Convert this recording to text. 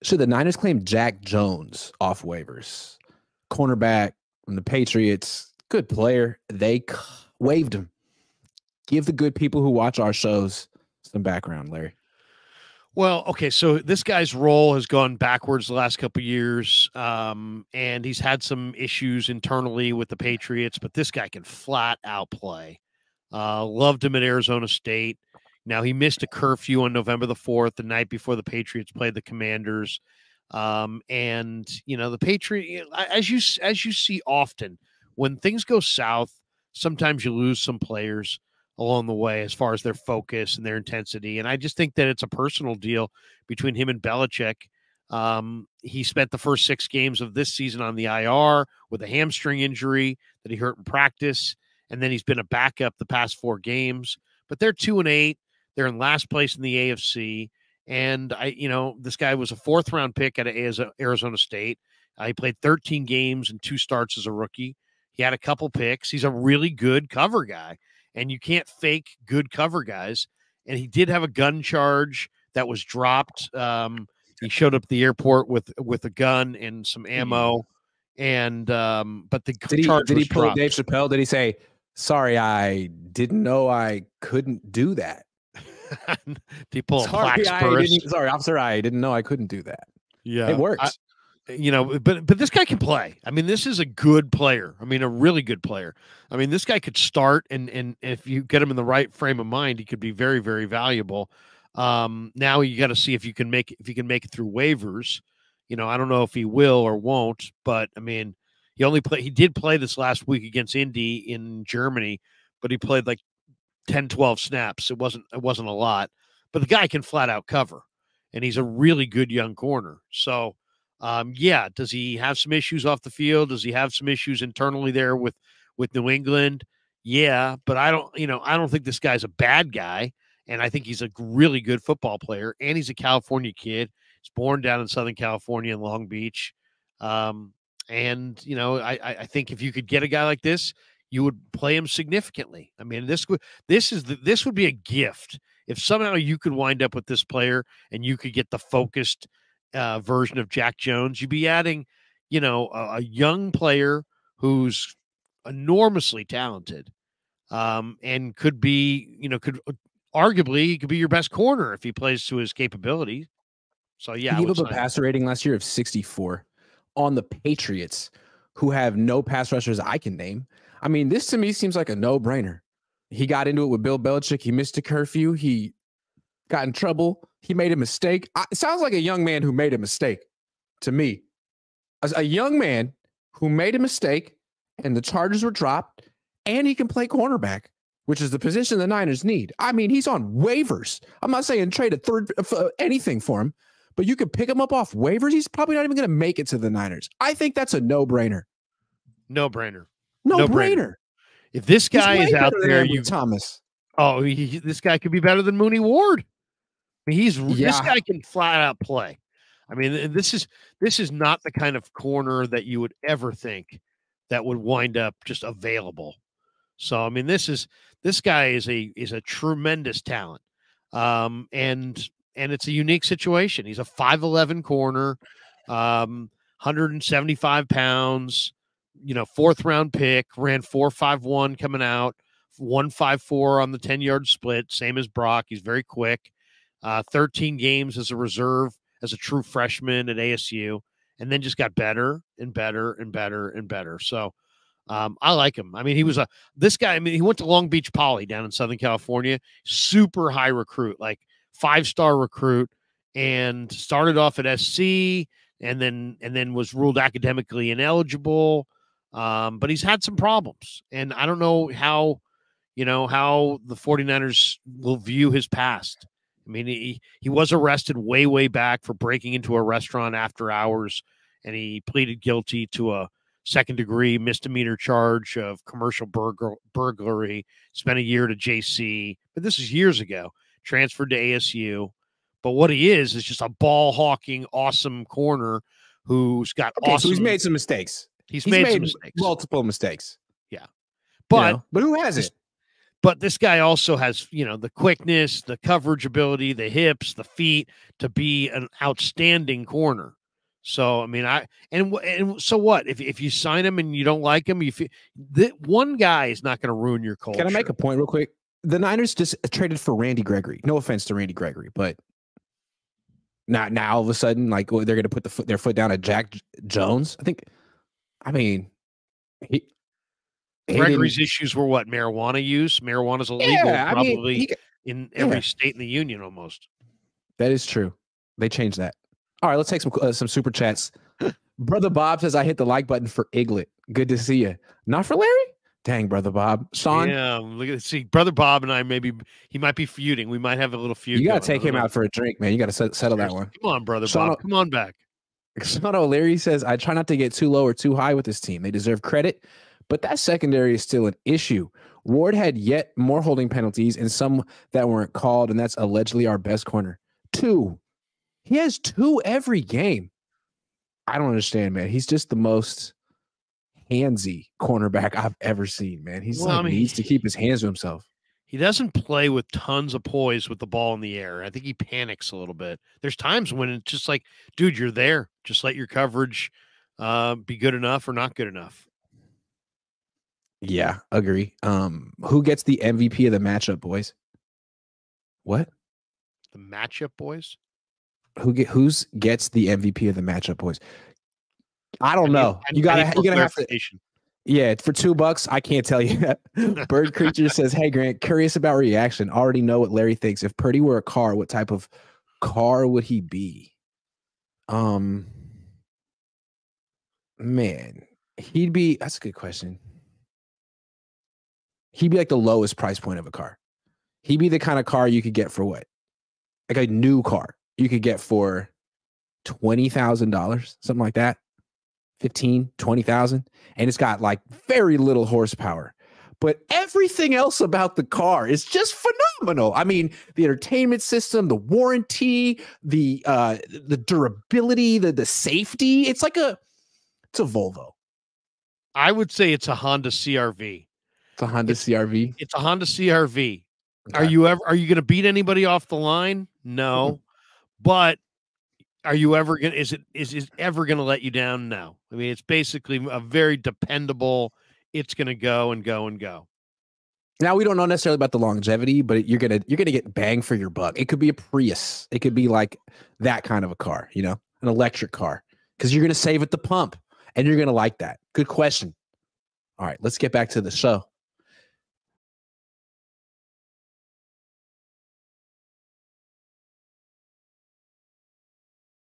Should the Niners claim Jack Jones off waivers? Cornerback from the Patriots, good player. They waived him. Give the good people who watch our shows some background, Larry. Well, okay, so this guy's role has gone backwards the last couple of years, and he's had some issues internally with the Patriots, but this guy can flat out play. Loved him at Arizona State. Now, he missed a curfew on November the 4th, the night before the Patriots played the Commanders. And, you know, the Patriot, as you see often, when things go south, sometimes you lose some players along the way as far as their focus and their intensity. And I just think that it's a personal deal between him and Belichick. He spent the first 6 games of this season on the IR with a hamstring injury that he hurt in practice. And then he's been a backup the past 4 games, but they're 2-8. They're in last place in the AFC. And this guy was a 4th round pick out of Arizona State. He played 13 games and 2 starts as a rookie. He had a couple picks. He's a really good cover guy, and you can't fake good cover guys. And he did have a gun charge that was dropped. He showed up at the airport with a gun and some ammo. And but the charge did he pull dropped. Dave Chappelle? Did he say, "Sorry, I didn't know I couldn't do that"? Did he pull Sorry, officer, I didn't know I couldn't do that. Yeah, it works. But this guy can play. I mean, this is a good player. I mean, a really good player. I mean, this guy could start, and if you get him in the right frame of mind, he could be very, very valuable. Now you got to see if he can make it through waivers. You know, I don't know if he will or won't, but I mean, he did play this last week against Indy in Germany, but he played like 10, 12 snaps. It wasn't a lot, but the guy can flat out cover, and he's a really good young corner. So, does he have some issues off the field? Does he have some issues internally there with New England? Yeah, but I don't think this guy's a bad guy, and I think he's a really good football player, and he's a California kid. He's born down in Southern California in Long Beach. And I think if you could get a guy like this, you would play him significantly. I mean, this would be a gift if somehow you could wind up with this player and you could get the focused version of Jack Jones. You'd be adding, a young player who's enormously talented, and could arguably he could be your best corner if he plays to his capability. So yeah, he gave up a passer rating last year of 64 on the Patriots, who have no pass rushers I can name. I mean, this to me seems like a no-brainer. He got into it with Bill Belichick. He missed a curfew. He got in trouble. He made a mistake. It sounds like a young man who made a mistake to me. A young man who made a mistake, and the charges were dropped, and he can play cornerback, which is the position the Niners need. I mean, he's on waivers. I'm not saying trade a third anything for him, but you could pick him up off waivers. He's probably not even going to make it to the Niners. I think that's a no-brainer. No-brainer. No-brainer. If this guy is out there, Thomas. Oh, this guy could be better than Mooney Ward. I mean, this guy can flat out play. I mean, this is not the kind of corner that you would ever think that would wind up just available. So, I mean, this guy is a tremendous talent. And it's a unique situation. He's a 5'11" corner, 175 pounds, 4th round pick, ran 4.51 coming out, 1.54 on the 10-yard split, same as Brock. He's very quick. 13 games as a reserve, as a true freshman at ASU, and then just got better and better and better and better. So I like him. I mean, he went to Long Beach Poly down in Southern California, super high recruit, like 5-star recruit, and started off at SC and then was ruled academically ineligible. But he's had some problems, and I don't know how the 49ers will view his past. I mean, he was arrested way back for breaking into a restaurant after hours, and he pleaded guilty to a 2nd-degree misdemeanor charge of commercial burglary, spent a year to JC, but this is years ago, transferred to ASU. But what he is just a ball-hawking, awesome corner who's got awesome... So he's made some mistakes. He's made some mistakes. Multiple mistakes. Yeah. But who has it? But this guy also has, the quickness, the coverage ability, the hips, the feet to be an outstanding corner. So, I mean, and so what? If you sign him and you don't like him, one guy is not going to ruin your culture. Can I make a point real quick? The Niners just traded for Randy Gregory. No offense to Randy Gregory, but now all of a sudden, like, they're going to put their foot down at Jack Jones. I mean, Gregory's issues were what? Marijuana use. Marijuana's illegal, probably in every state in the union almost. That is true. They changed that. All right, let's take some super chats. Brother Bob says, I hit the like button for Iglet. Good to see you. Not for Larry? Dang, Brother Bob. Sean? Yeah, see, Brother Bob and I, he might be feuding. We might have a little feud. You got to take him out for a drink, man. You got to settle that one. Come on, Brother Bob. Come on back. Sean O'Leary says, I try not to get too low or too high with this team. They deserve credit, but that secondary is still an issue. Ward had yet more holding penalties and some that weren't called, and that's allegedly our best corner. 2. He has 2 every game. I don't understand, man. He's just the most handsy cornerback I've ever seen, man. He's needs to keep his hands to himself. He doesn't play with tons of poise with the ball in the air. I think he panics a little bit. There's times when it's just like, dude, you're there. Just let your coverage be good enough or not good enough. Yeah, agree. Who gets the MVP of the matchup, boys? What? The matchup, boys? Who gets the MVP of the matchup, boys? I don't know. You're gonna have to. Yeah, for $2, I can't tell you. Bird Creature says, "Hey Grant, curious about reaction. Already know what Larry thinks. If Purdy were a car, what type of car would he be?" Man, he'd be. That's a good question. He'd be like the lowest price point of a car. He'd be the kind of car you could get for what? Like a new car you could get for $20,000, something like that. 15, 20,000. And it's got like very little horsepower. But everything else about the car is just phenomenal. I mean, the entertainment system, the warranty, the durability, the safety. It's a Volvo. I would say it's a Honda CRV. It's a Honda CRV. It's a Honda CRV. Okay. Are you going to beat anybody off the line? No. Mm-hmm. But are you ever going to, is it ever going to let you down? No. I mean, it's basically a very dependable, it's going to go and go and go. Now, we don't know necessarily about the longevity, but you're going to get bang for your buck. It could be a Prius. It could be like that kind of a car, an electric car, because you're going to save at the pump and you're going to like that. Good question. All right, let's get back to the show.